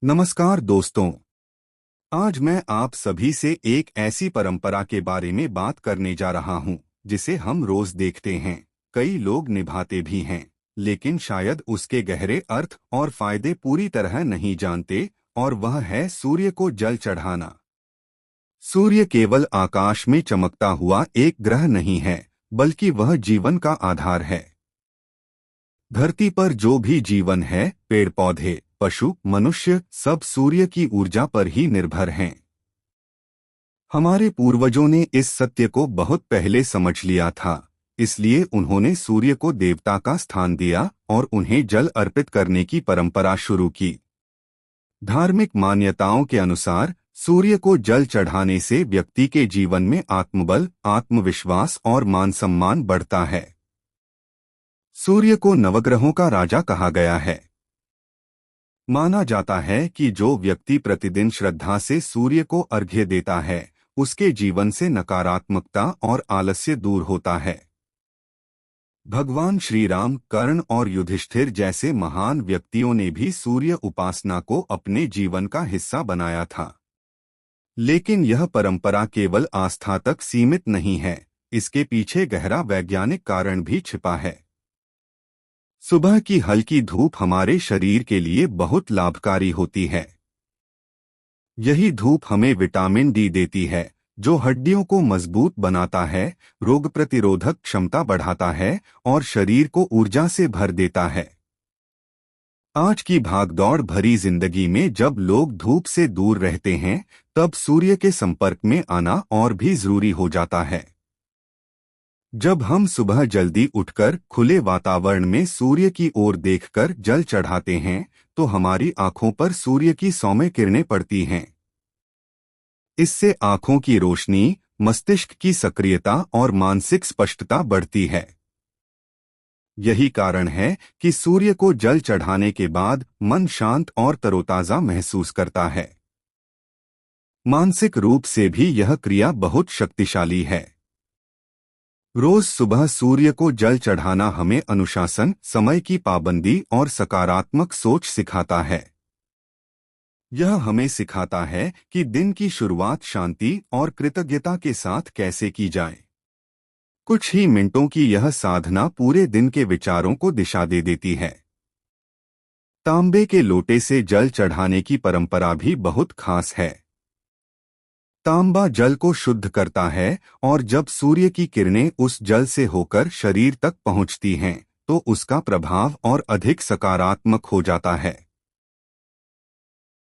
नमस्कार दोस्तों। आज मैं आप सभी से एक ऐसी परंपरा के बारे में बात करने जा रहा हूं, जिसे हम रोज देखते हैं, कई लोग निभाते भी हैं, लेकिन शायद उसके गहरे अर्थ और फायदे पूरी तरह नहीं जानते, और वह है सूर्य को जल चढ़ाना। सूर्य केवल आकाश में चमकता हुआ एक ग्रह नहीं है, बल्कि वह जीवन का आधार है। धरती पर जो भी जीवन है, पेड़ पौधे, पशु, मनुष्य, सब सूर्य की ऊर्जा पर ही निर्भर हैं। हमारे पूर्वजों ने इस सत्य को बहुत पहले समझ लिया था, इसलिए उन्होंने सूर्य को देवता का स्थान दिया और उन्हें जल अर्पित करने की परंपरा शुरू की। धार्मिक मान्यताओं के अनुसार सूर्य को जल चढ़ाने से व्यक्ति के जीवन में आत्मबल, आत्मविश्वास और मान सम्मान बढ़ता है। सूर्य को नवग्रहों का राजा कहा गया है। माना जाता है कि जो व्यक्ति प्रतिदिन श्रद्धा से सूर्य को अर्घ्य देता है, उसके जीवन से नकारात्मकता और आलस्य दूर होता है। भगवान श्री राम, कर्ण और युधिष्ठिर जैसे महान व्यक्तियों ने भी सूर्य उपासना को अपने जीवन का हिस्सा बनाया था। लेकिन यह परंपरा केवल आस्था तक सीमित नहीं है, इसके पीछे गहरा वैज्ञानिक कारण भी छिपा है। सुबह की हल्की धूप हमारे शरीर के लिए बहुत लाभकारी होती है। यही धूप हमें विटामिन डी देती है, जो हड्डियों को मजबूत बनाता है, रोग प्रतिरोधक क्षमता बढ़ाता है और शरीर को ऊर्जा से भर देता है। आज की भागदौड़ भरी जिंदगी में जब लोग धूप से दूर रहते हैं, तब सूर्य के संपर्क में आना और भी जरूरी हो जाता है। जब हम सुबह जल्दी उठकर खुले वातावरण में सूर्य की ओर देखकर जल चढ़ाते हैं, तो हमारी आंखों पर सूर्य की सौम्य किरणें पड़ती हैं। इससे आंखों की रोशनी, मस्तिष्क की सक्रियता और मानसिक स्पष्टता बढ़ती है। यही कारण है कि सूर्य को जल चढ़ाने के बाद मन शांत और तरोताजा महसूस करता है। मानसिक रूप से भी यह क्रिया बहुत शक्तिशाली है। रोज सुबह सूर्य को जल चढ़ाना हमें अनुशासन, समय की पाबंदी और सकारात्मक सोच सिखाता है। यह हमें सिखाता है कि दिन की शुरुआत शांति और कृतज्ञता के साथ कैसे की जाए। कुछ ही मिनटों की यह साधना पूरे दिन के विचारों को दिशा दे देती है। तांबे के लोटे से जल चढ़ाने की परंपरा भी बहुत खास है। तांबा जल को शुद्ध करता है और जब सूर्य की किरणें उस जल से होकर शरीर तक पहुंचती हैं, तो उसका प्रभाव और अधिक सकारात्मक हो जाता है।